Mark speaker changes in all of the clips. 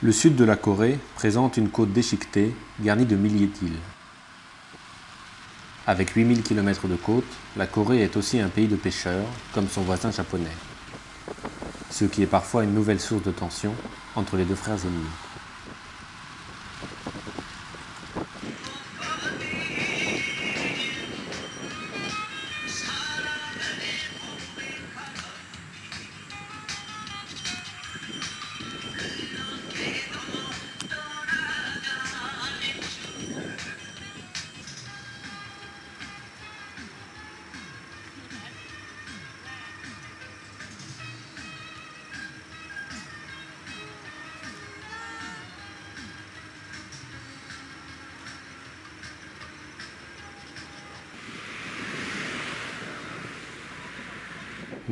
Speaker 1: Le sud de la Corée présente une côte déchiquetée, garnie de milliers d'îles. Avec 8000 km de côte, la Corée est aussi un pays de pêcheurs, comme son voisin japonais. Ce qui est parfois une nouvelle source de tension entre les deux frères ennemis.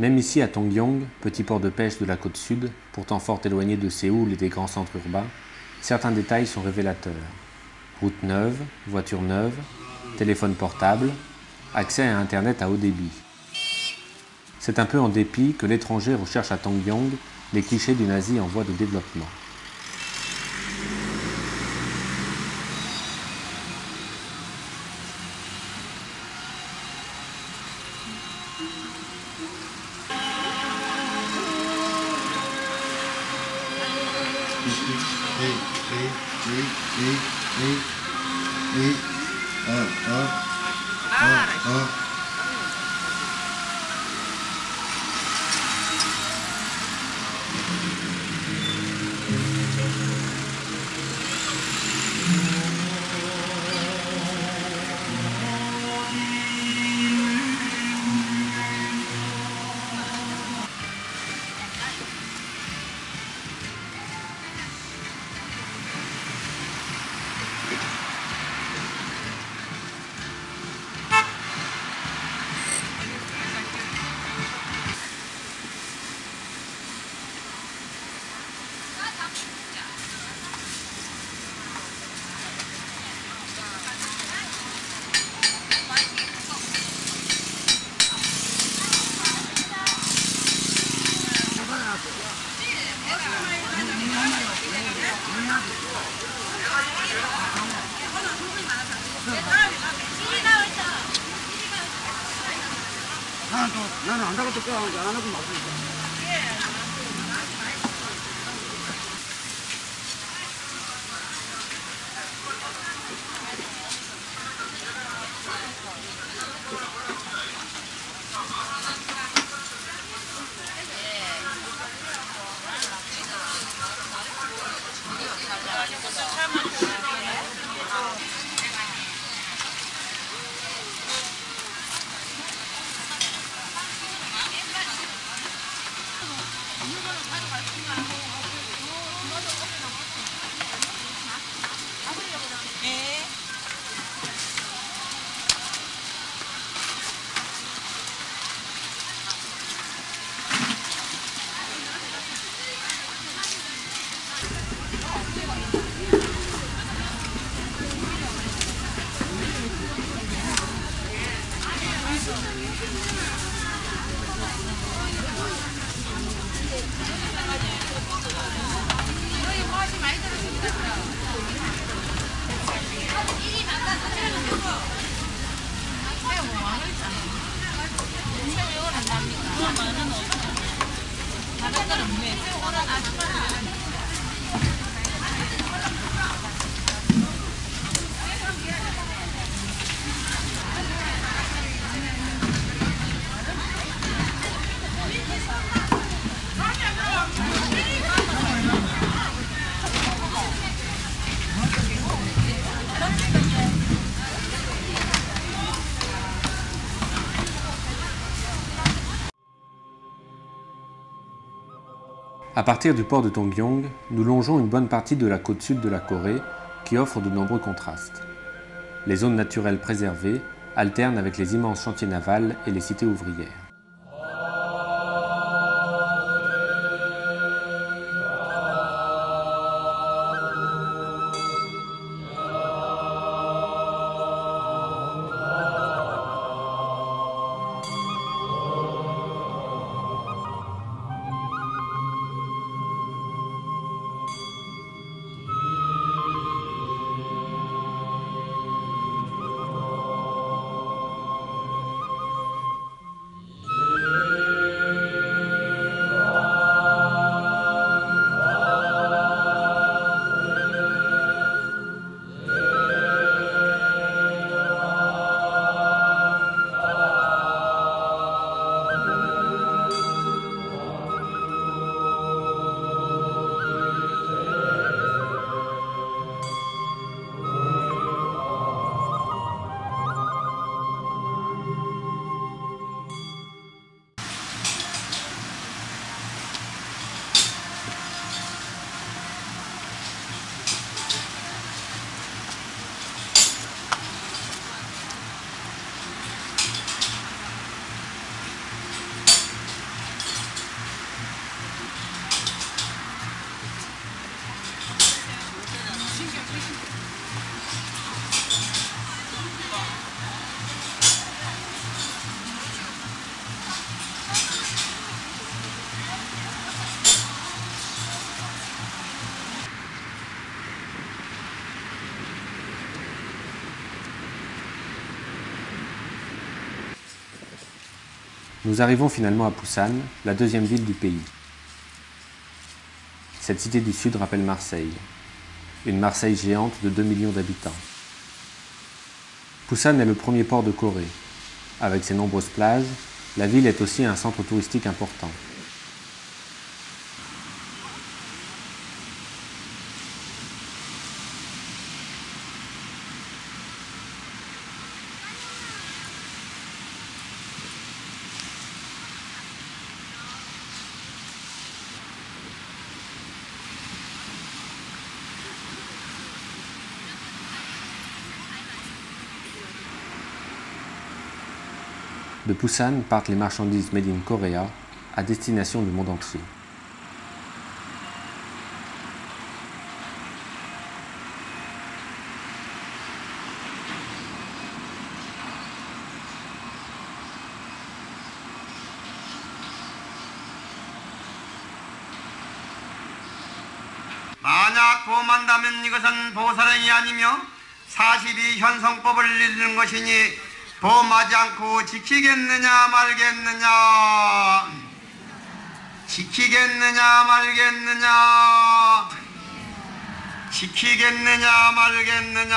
Speaker 1: Même ici à Tongyong, petit port de pêche de la côte sud, pourtant fort éloigné de Séoul et des grands centres urbains, certains détails sont révélateurs. Route neuve, voiture neuve, téléphone portable, accès à Internet à haut débit. C'est un peu en dépit que l'étranger recherche à Tongyong les clichés d'une Asie en voie de développement.
Speaker 2: 나는 안 나갈 때까지 안 하고 맞으니까.
Speaker 1: À partir du port de Tongyong, nous longeons une bonne partie de la côte sud de la Corée qui offre de nombreux contrastes. Les zones naturelles préservées alternent avec les immenses chantiers navals et les cités ouvrières. Nous arrivons finalement à Pusan, la deuxième ville du pays. Cette cité du sud rappelle Marseille, une Marseille géante de 2 millions d'habitants. Pusan est le premier port de Corée. Avec ses nombreuses plages, la ville est aussi un centre touristique important. De Pusan partent les marchandises made in Korea à destination du monde entier.
Speaker 3: 만약 범한다면 이것은 보살행이 아니며 42현성법을 잃는 것이니 범하지 않고 지키겠느냐 말겠느냐 지키겠느냐 말겠느냐 지키겠느냐 말겠느냐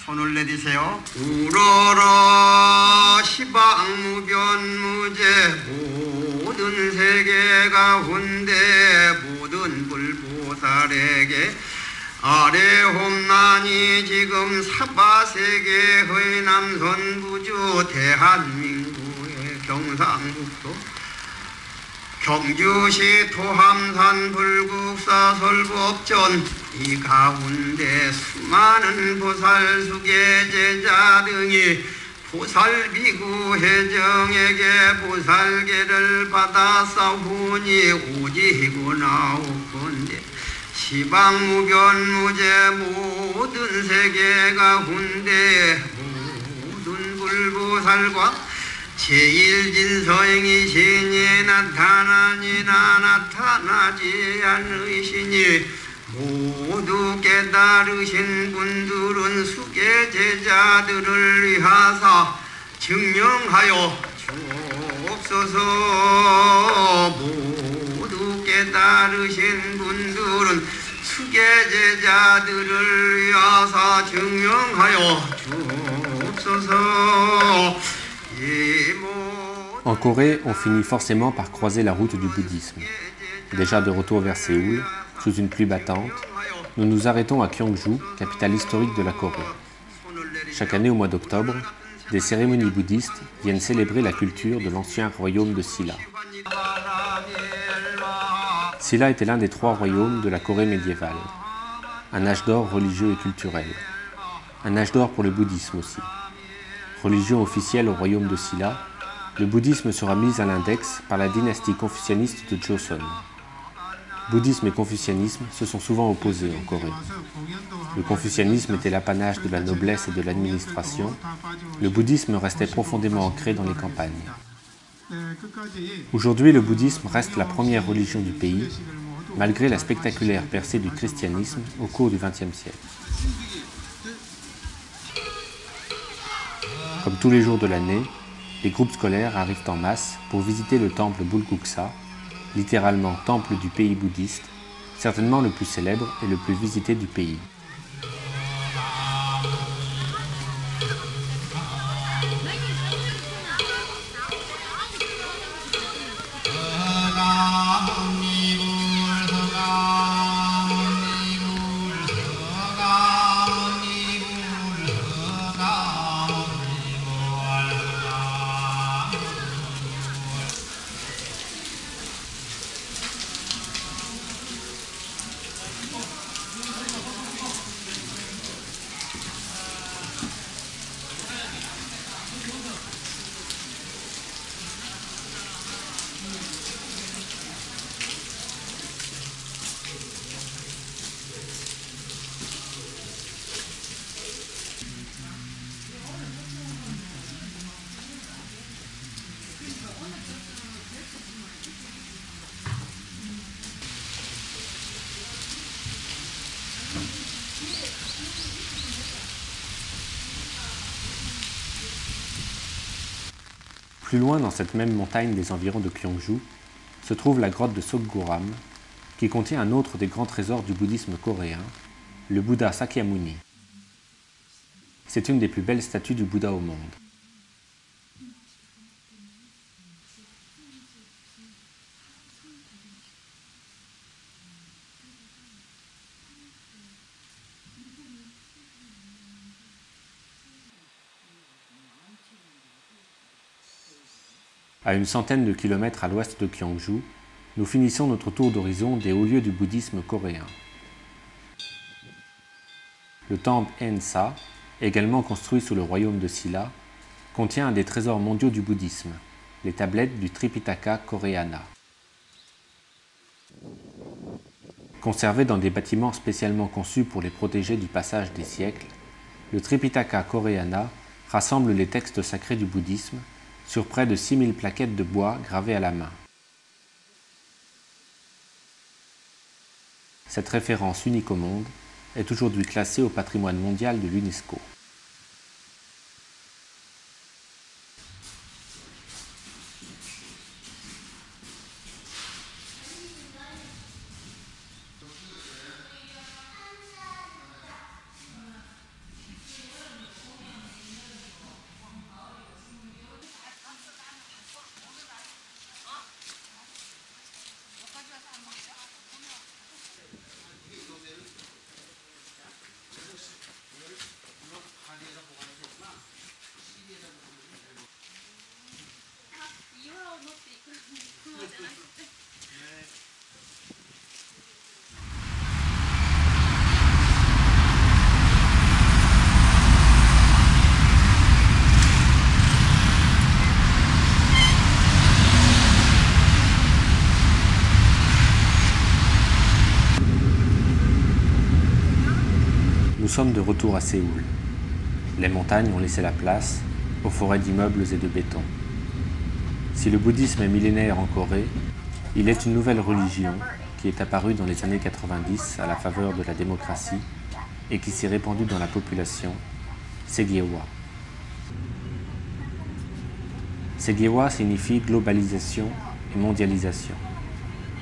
Speaker 3: 손을 내디세요. 우러러 시방무변무제 모든 세계 가운데 모든 불보살에게 아래 홈난이 지금 사바세계의 남선부주 대한민국의 경상북도 경주시 토함산 불국사 설법전 이 가운데 수많은 보살수계 제자 등이 보살비구 해정에게 보살계를 받아 싸우니 오지고 나오건대 시방무변무제 모든 세계 가운데 모든 불보살과 제일진서행이신이 나타나니나 나타나지 않으시니 모두 깨달으신 분들은 수계 제자들을 위하사 증명하여 주옵소서. 모두 깨달으신 분들은 수계 제자들을 위하사 증명하여 주옵소서.
Speaker 1: En Corée, on finit forcément par croiser la route du bouddhisme. Déjà de retour vers Séoul, sous une pluie battante, nous nous arrêtons à Gyeongju, capitale historique de la Corée. Chaque année au mois d'octobre, des cérémonies bouddhistes viennent célébrer la culture de l'ancien royaume de Silla. Silla était l'un des 3 royaumes de la Corée médiévale. Un âge d'or religieux et culturel. Un âge d'or pour le bouddhisme aussi. Religion officielle au royaume de Silla, le bouddhisme sera mis à l'index par la dynastie confucianiste de Joseon. Bouddhisme et confucianisme se sont souvent opposés en Corée. Le confucianisme était l'apanage de la noblesse et de l'administration. Le bouddhisme restait profondément ancré dans les campagnes. Aujourd'hui, le bouddhisme reste la première religion du pays, malgré la spectaculaire percée du christianisme au cours du XXe siècle. Comme tous les jours de l'année, les groupes scolaires arrivent en masse pour visiter le temple Bulguksa, littéralement temple du pays bouddhiste, certainement le plus célèbre et le plus visité du pays. Plus loin dans cette même montagne des environs de Gyeongju, se trouve la grotte de Sokguram, qui contient un autre des grands trésors du bouddhisme coréen, le Bouddha Sakyamuni. C'est une des plus belles statues du Bouddha au monde. À une centaine de kilomètres à l'ouest de Gyeongju, nous finissons notre tour d'horizon des hauts lieux du bouddhisme coréen. Le temple Ensa, également construit sous le royaume de Silla, contient un des trésors mondiaux du bouddhisme, les tablettes du Tripitaka Koreana. Conservé dans des bâtiments spécialement conçus pour les protéger du passage des siècles, le Tripitaka Koreana rassemble les textes sacrés du bouddhisme sur près de 6000 plaquettes de bois gravées à la main. Cette référence unique au monde est aujourd'hui classée au patrimoine mondial de l'UNESCO. Nous sommes de retour à Séoul. Les montagnes ont laissé la place aux forêts d'immeubles et de béton. Si le bouddhisme est millénaire en Corée, il est une nouvelle religion qui est apparue dans les années 90 à la faveur de la démocratie et qui s'est répandue dans la population, Segyewa. Segyewa signifie globalisation et mondialisation.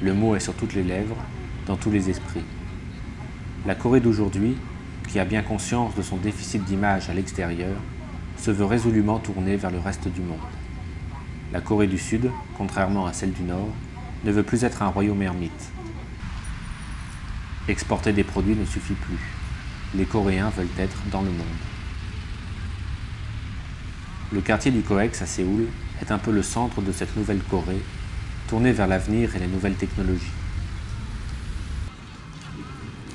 Speaker 1: Le mot est sur toutes les lèvres, dans tous les esprits. La Corée d'aujourd'hui, qui a bien conscience de son déficit d'image à l'extérieur, se veut résolument tournée vers le reste du monde. La Corée du Sud, contrairement à celle du Nord, ne veut plus être un royaume ermite. Exporter des produits ne suffit plus. Les Coréens veulent être dans le monde. Le quartier du COEX à Séoul est un peu le centre de cette nouvelle Corée, tournée vers l'avenir et les nouvelles technologies.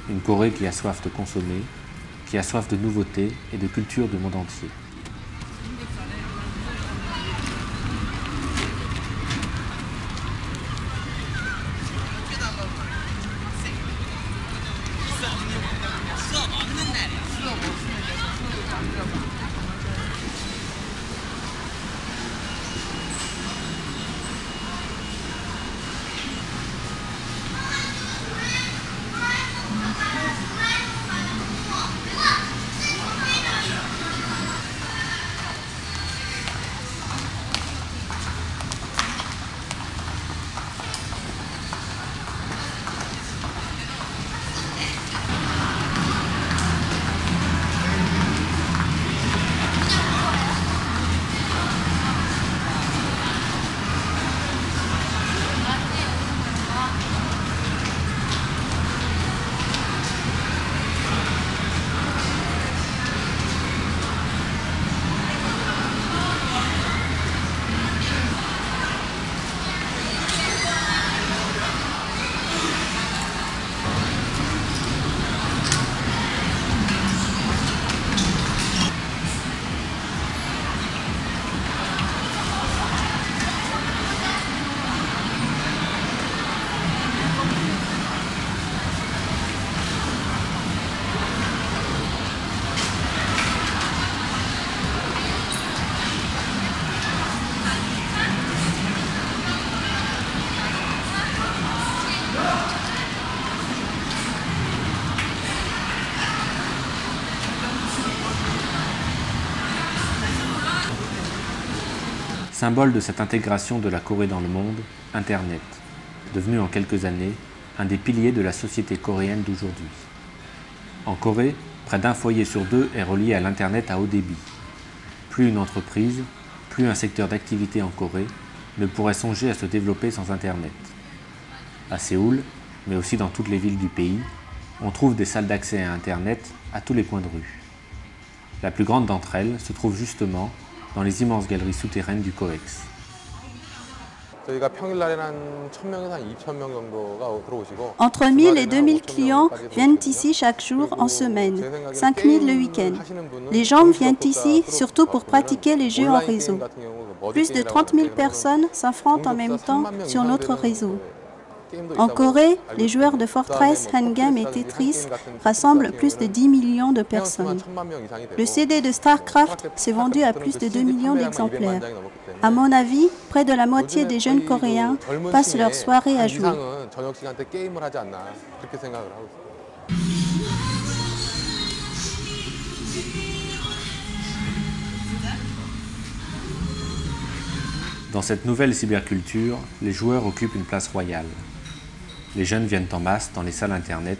Speaker 1: Une Corée qui a soif de consommer, qui a soif de nouveautés et de culture du monde entier. Symbole de cette intégration de la Corée dans le monde, Internet, devenu en quelques années un des piliers de la société coréenne d'aujourd'hui. En Corée, près d'un foyer sur deux est relié à l'Internet à haut débit. Plus une entreprise, plus un secteur d'activité en Corée ne pourrait songer à se développer sans Internet. À Séoul, mais aussi dans toutes les villes du pays, on trouve des salles d'accès à Internet à tous les coins de rue. La plus grande d'entre elles se trouve justement dans les immenses galeries souterraines du COEX.
Speaker 4: Entre 1000 et 2000 clients viennent ici chaque jour en semaine, 5000 le week-end. Les gens viennent ici surtout pour pratiquer les jeux en réseau. Plus de 30 000 personnes s'affrontent en même temps sur notre réseau. En Corée, les joueurs de Fortress, Hangame et Tetris rassemblent plus de 10 millions de personnes. Le CD de StarCraft s'est vendu à plus de 2 millions d'exemplaires. À mon avis, près de la moitié des jeunes Coréens passent leur soirée à jouer.
Speaker 1: Dans cette nouvelle cyberculture, les joueurs occupent une place royale. Les jeunes viennent en masse dans les salles internet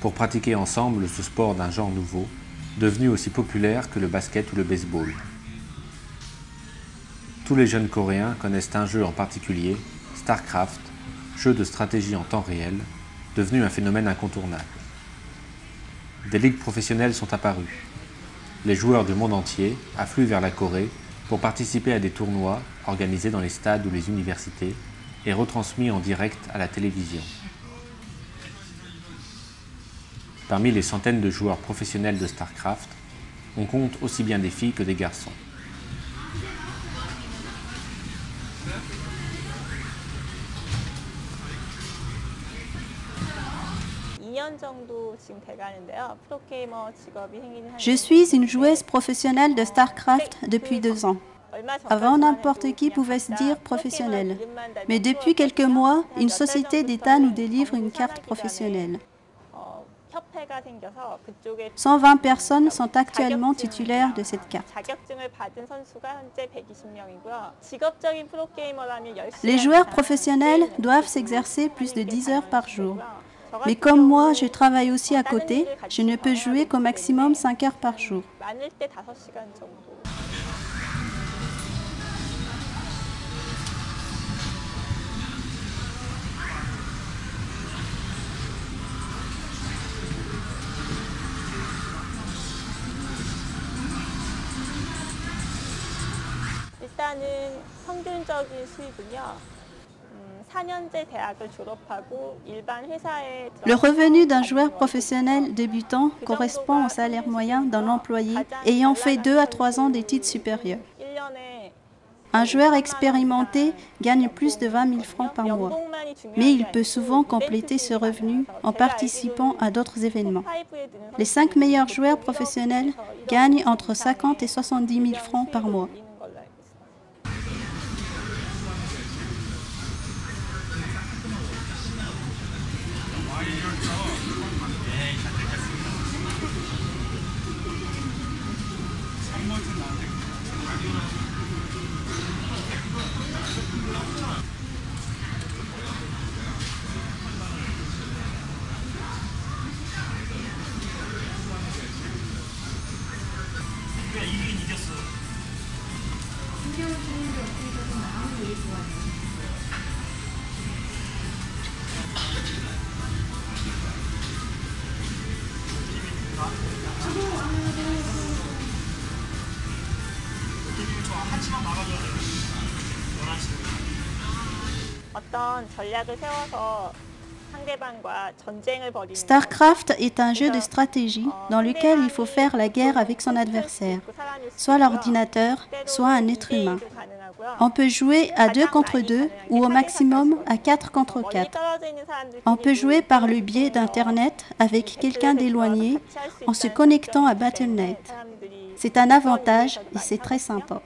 Speaker 1: pour pratiquer ensemble ce sport d'un genre nouveau, devenu aussi populaire que le basket ou le baseball. Tous les jeunes coréens connaissent un jeu en particulier, StarCraft, jeu de stratégie en temps réel, devenu un phénomène incontournable. Des ligues professionnelles sont apparues. Les joueurs du monde entier affluent vers la Corée pour participer à des tournois organisés dans les stades ou les universités et retransmis en direct à la télévision. Parmi les centaines de joueurs professionnels de StarCraft, on compte aussi bien des filles que des garçons.
Speaker 4: Je suis une joueuse professionnelle de StarCraft depuis 2 ans. Avant, n'importe qui pouvait se dire professionnel. Mais depuis quelques mois, une société d'État nous délivre une carte professionnelle. 120 personnes sont actuellement titulaires de cette carte. Les joueurs professionnels doivent s'exercer plus de 10 heures par jour. Mais comme moi, je travaille aussi à côté, je ne peux jouer qu'au maximum 5 heures par jour. Le revenu d'un joueur professionnel débutant correspond au salaire moyen d'un employé ayant fait 2 à 3 ans d'études supérieures. Un joueur expérimenté gagne plus de 20 000 francs par mois, mais il peut souvent compléter ce revenu en participant à d'autres événements. Les 5 meilleurs joueurs professionnels gagnent entre 50 et 70 000 francs par mois. StarCraft est un jeu de stratégie dans lequel il faut faire la guerre avec son adversaire, soit l'ordinateur, soit un être humain. On peut jouer à 2 contre 2 ou au maximum à 4 contre 4. On peut jouer par le biais d'Internet avec quelqu'un d'éloigné en se connectant à Battle.net. C'est un avantage et c'est très sympa.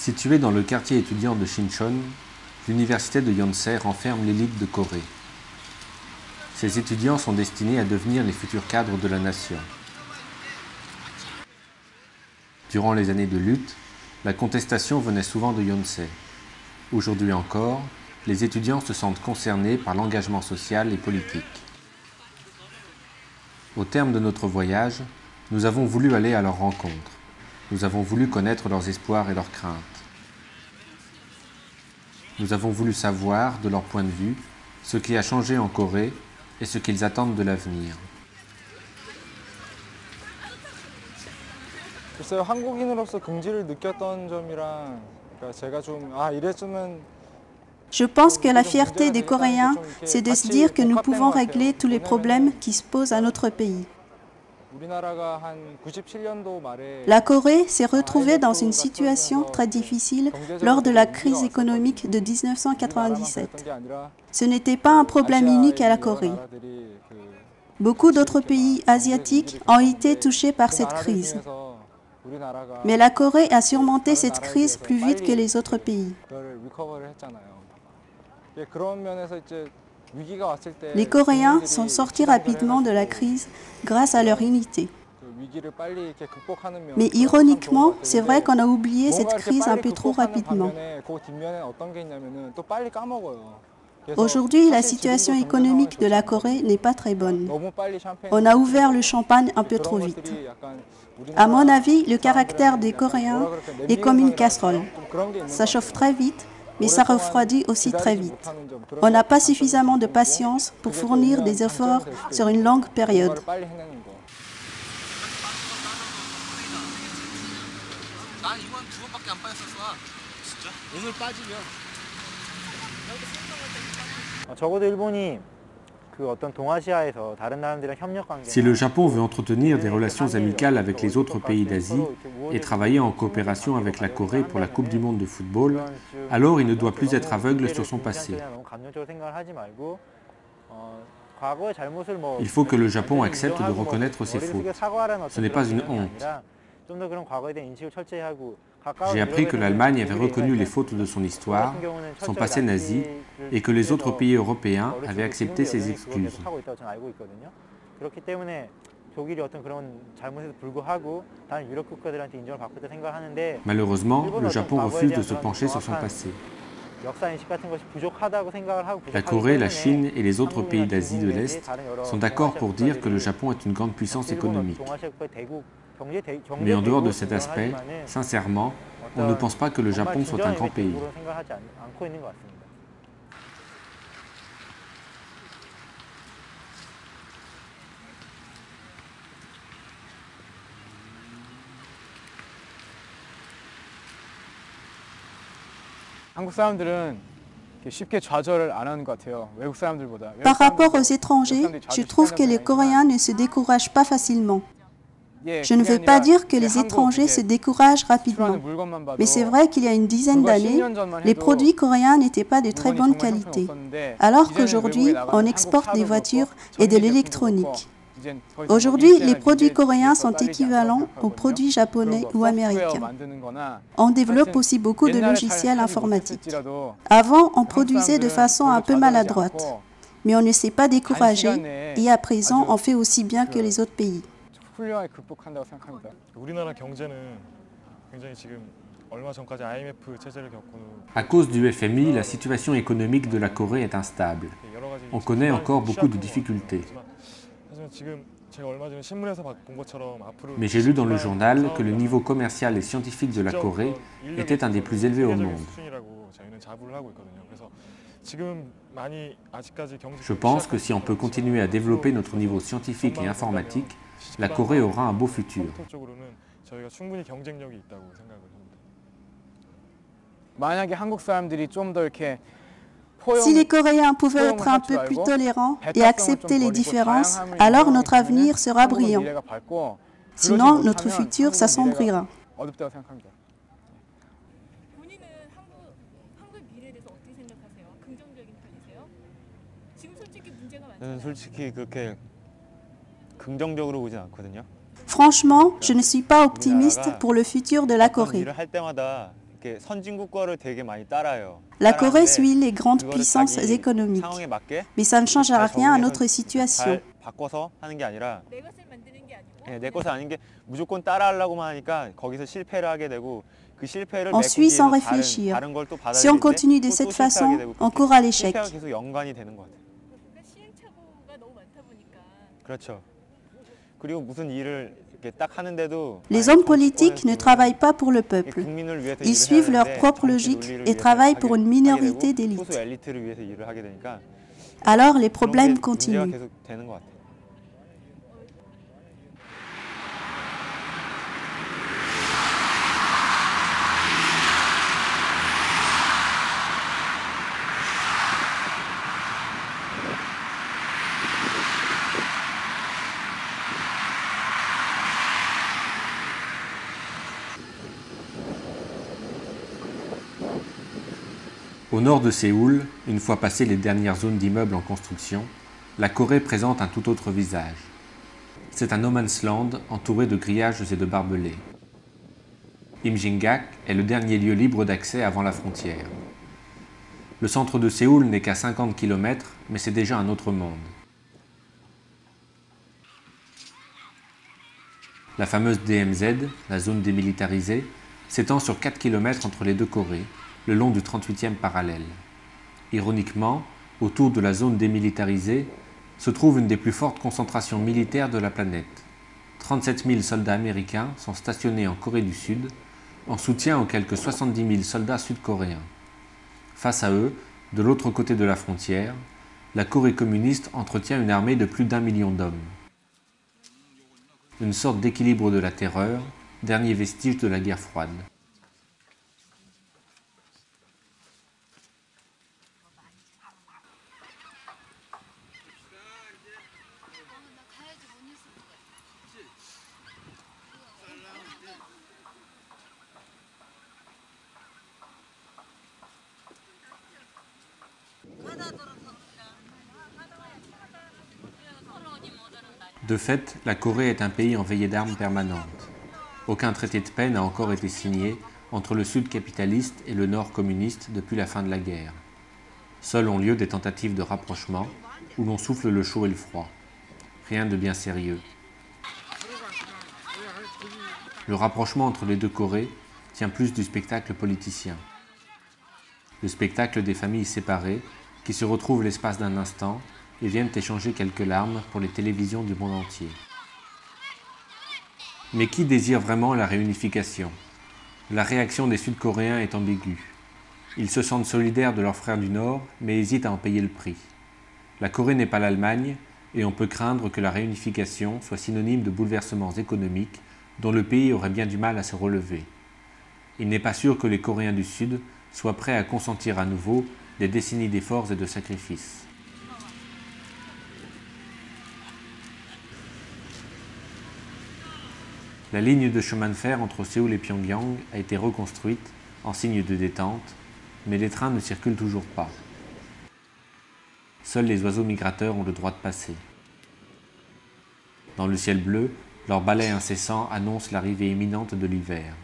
Speaker 1: Située dans le quartier étudiant de Shinchon, l'université de Yonsei renferme l'élite de Corée. Ces étudiants sont destinés à devenir les futurs cadres de la nation. Durant les années de lutte, la contestation venait souvent de Yonsei. Aujourd'hui encore, les étudiants se sentent concernés par l'engagement social et politique. Au terme de notre voyage, nous avons voulu aller à leur rencontre. Nous avons voulu connaître leurs espoirs et leurs craintes. Nous avons voulu savoir, de leur point de vue, ce qui a changé en Corée et ce qu'ils attendent de l'avenir.
Speaker 5: 글쎄요, 한국인으로서 긍지를 느꼈던 점이랑 제가 좀 이랬으면
Speaker 4: Je pense que la fierté des Coréens, c'est de se dire que nous pouvons régler tous les problèmes qui se posent à notre pays. La Corée s'est retrouvée dans une situation très difficile lors de la crise économique de 1997. Ce n'était pas un problème unique à la Corée. Beaucoup d'autres pays asiatiques ont été touchés par cette crise. Mais la Corée a surmonté cette crise plus vite que les autres pays. Les Coréens sont sortis rapidement de la crise grâce à leur unité. Mais ironiquement, c'est vrai qu'on a oublié cette crise un peu trop rapidement. Aujourd'hui, la situation économique de la Corée n'est pas très bonne. On a ouvert le champagne un peu trop vite. À mon avis, le caractère des Coréens est comme une casserole. Ça chauffe très vite, mais ça refroidit aussi très vite. On n'a pas suffisamment de patience pour fournir des efforts sur une longue période.
Speaker 1: Si le Japon veut entretenir des relations amicales avec les autres pays d'Asie et travailler en coopération avec la Corée pour la Coupe du monde de football, alors il ne doit plus être aveugle sur son passé. Il faut que le Japon accepte de reconnaître ses fautes. Ce n'est pas une honte. J'ai appris que l'Allemagne avait reconnu les fautes de son histoire, son passé nazi, et que les autres pays européens avaient accepté ses excuses. Malheureusement, le Japon refuse de se pencher sur son passé. La Corée, la Chine et les autres pays d'Asie de l'Est sont d'accord pour dire que le Japon est une grande puissance économique. Mais en dehors de cet aspect, sincèrement, on ne pense pas que le Japon soit un grand pays.
Speaker 4: Par rapport aux étrangers, je trouve que les Coréens ne se découragent pas facilement. Je ne veux pas dire que les étrangers se découragent rapidement, mais c'est vrai qu'il y a une dizaine d'années, les produits coréens n'étaient pas de très bonne qualité, alors qu'aujourd'hui, on exporte des voitures et de l'électronique. Aujourd'hui, les produits coréens sont équivalents aux produits japonais ou américains. On développe aussi beaucoup de logiciels informatiques. Avant, on produisait de façon un peu maladroite, mais on ne s'est pas découragé et à présent, on fait aussi bien que les autres pays.
Speaker 1: À cause du FMI, la situation économique de la Corée est instable. On connaît encore beaucoup de difficultés. Mais j'ai lu dans le journal que le niveau commercial et scientifique de la Corée était un des plus élevés au monde. Je pense que si on peut continuer à développer notre niveau scientifique et informatique, la Corée aura un beau futur.
Speaker 4: Si les Coréens pouvaient être un peu plus tolérants et accepter les différences, alors notre avenir sera brillant. Sinon, notre futur s'assombrira. Franchement, je ne suis pas optimiste pour le futur de la Corée.
Speaker 5: 이렇게 선진국 거를 되게 많이 따라요.
Speaker 4: La Corée suit les grandes puissances économiques,
Speaker 5: 상황에 맞게
Speaker 4: mais ça ne change
Speaker 5: 잘
Speaker 4: rien à
Speaker 5: 정리해서
Speaker 4: notre situation.
Speaker 5: 잘 바꿔서 하는 게 아니라 내 것을 아닌 게 무조건 따라하려고만 하니까 거기서 실패를 하게 되고 그 실패를
Speaker 4: On suit sans
Speaker 5: 메꾸기 위해서
Speaker 4: réfléchir.
Speaker 5: 다른 걸 또
Speaker 4: Si on
Speaker 5: 받아들일 때
Speaker 4: continue de
Speaker 5: 또
Speaker 4: cette
Speaker 5: 실패하게
Speaker 4: façon,
Speaker 5: 되고
Speaker 4: on court à l'échec.
Speaker 5: 실패가 계속 연관이 되는 것 같아요.
Speaker 6: 그러니까 시행착오가 너무 많다 보니까.
Speaker 5: 그렇죠. 그리고 무슨 일을 이렇게 딱 하는데도
Speaker 4: Les hommes politiques ne travaillent pas pour le peuple.
Speaker 5: 국민을 위해서
Speaker 4: Ils
Speaker 5: 일을
Speaker 4: suivent
Speaker 5: 해야
Speaker 4: leur
Speaker 5: 되는데
Speaker 4: propre
Speaker 5: 정치
Speaker 4: logique
Speaker 5: 논리를
Speaker 4: et
Speaker 5: 위해서
Speaker 4: travaillent pour une
Speaker 5: 하게
Speaker 4: minorité
Speaker 5: 되고
Speaker 4: d'élite.
Speaker 5: 소수 엘리트를 위해서 일을 하게 되니까
Speaker 4: Alors les
Speaker 5: 그런 게
Speaker 4: problèmes
Speaker 5: 문제가
Speaker 4: continuent.
Speaker 5: 계속 되는 것 같아요.
Speaker 1: Au nord de Séoul, une fois passées les dernières zones d'immeubles en construction, la Corée présente un tout autre visage. C'est un no man's land entouré de grillages et de barbelés. Imjingak est le dernier lieu libre d'accès avant la frontière. Le centre de Séoul n'est qu'à 50 km, mais c'est déjà un autre monde. La fameuse DMZ, la zone démilitarisée, s'étend sur 4 km entre les deux Corées, le long du 38e parallèle. Ironiquement, autour de la zone démilitarisée se trouve une des plus fortes concentrations militaires de la planète. 37 000 soldats américains sont stationnés en Corée du Sud, en soutien aux quelques 70 000 soldats sud-coréens. Face à eux, de l'autre côté de la frontière, la Corée communiste entretient une armée de plus d'1 million d'hommes. Une sorte d'équilibre de la terreur, dernier vestige de la guerre froide. De fait, la Corée est un pays en veillée d'armes permanente. Aucun traité de paix n'a encore été signé entre le Sud capitaliste et le Nord communiste depuis la fin de la guerre. Seuls ont lieu des tentatives de rapprochement où l'on souffle le chaud et le froid. Rien de bien sérieux. Le rapprochement entre les deux Corées tient plus du spectacle politicien. Le spectacle des familles séparées qui se retrouvent l'espace d'un instant et viennent échanger quelques larmes pour les télévisions du monde entier. Mais qui désire vraiment la réunification? La réaction des Sud-Coréens est ambiguë. Ils se sentent solidaires de leurs frères du Nord, mais hésitent à en payer le prix. La Corée n'est pas l'Allemagne, et on peut craindre que la réunification soit synonyme de bouleversements économiques dont le pays aurait bien du mal à se relever. Il n'est pas sûr que les Coréens du Sud soient prêts à consentir à nouveau des décennies d'efforts et de sacrifices. La ligne de chemin de fer entre Séoul et Pyongyang a été reconstruite en signe de détente, mais les trains ne circulent toujours pas. Seuls les oiseaux migrateurs ont le droit de passer. Dans le ciel bleu, leur balai incessant annonce l'arrivée imminente de l'hiver.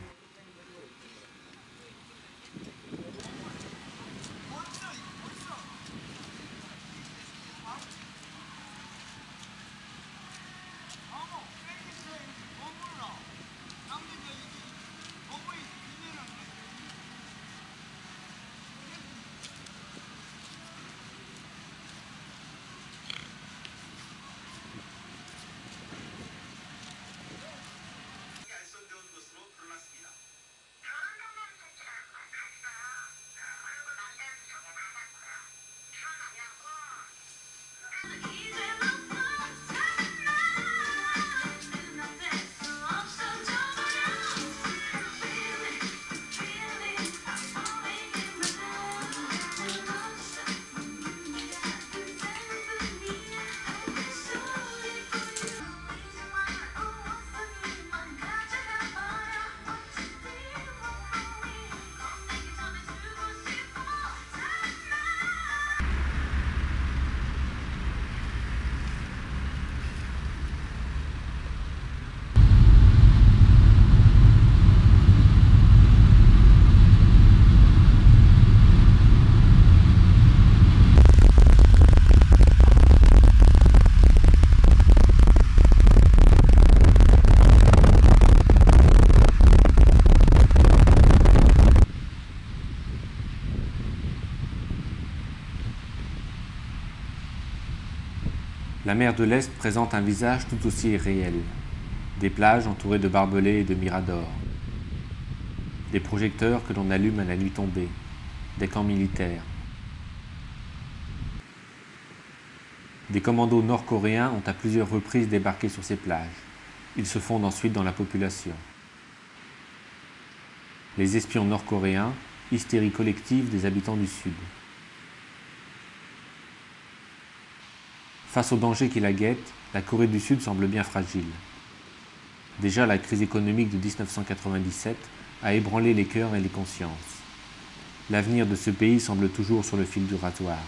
Speaker 1: La mer de l'Est présente un visage tout aussi réel. Des plages entourées de barbelés et de miradors. Des projecteurs que l'on allume à la nuit tombée. Des camps militaires. Des commandos nord-coréens ont à plusieurs reprises débarqué sur ces plages. Ils se fondent ensuite dans la population. Les espions nord-coréens, hystérie collective des habitants du Sud. Face aux dangers qui la guettent, la Corée du Sud semble bien fragile. Déjà, la crise économique de 1997 a ébranlé les cœurs et les consciences. L'avenir de ce pays semble toujours sur le fil du rasoir.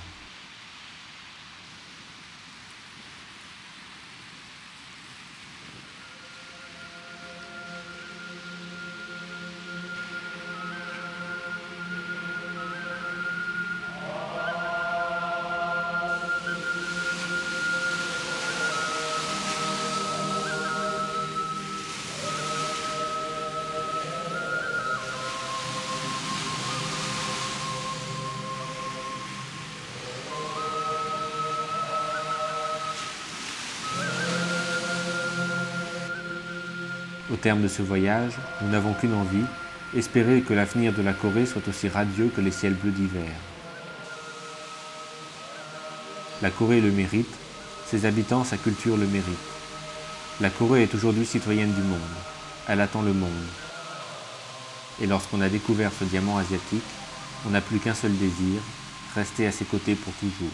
Speaker 1: Au terme de ce voyage, nous n'avons qu'une envie, espérer que l'avenir de la Corée soit aussi radieux que les ciels bleus d'hiver. La Corée le mérite, ses habitants, sa culture le méritent. La Corée est aujourd'hui citoyenne du monde, elle attend le monde. Et lorsqu'on a découvert ce diamant asiatique, on n'a plus qu'un seul désir, rester à ses côtés pour toujours.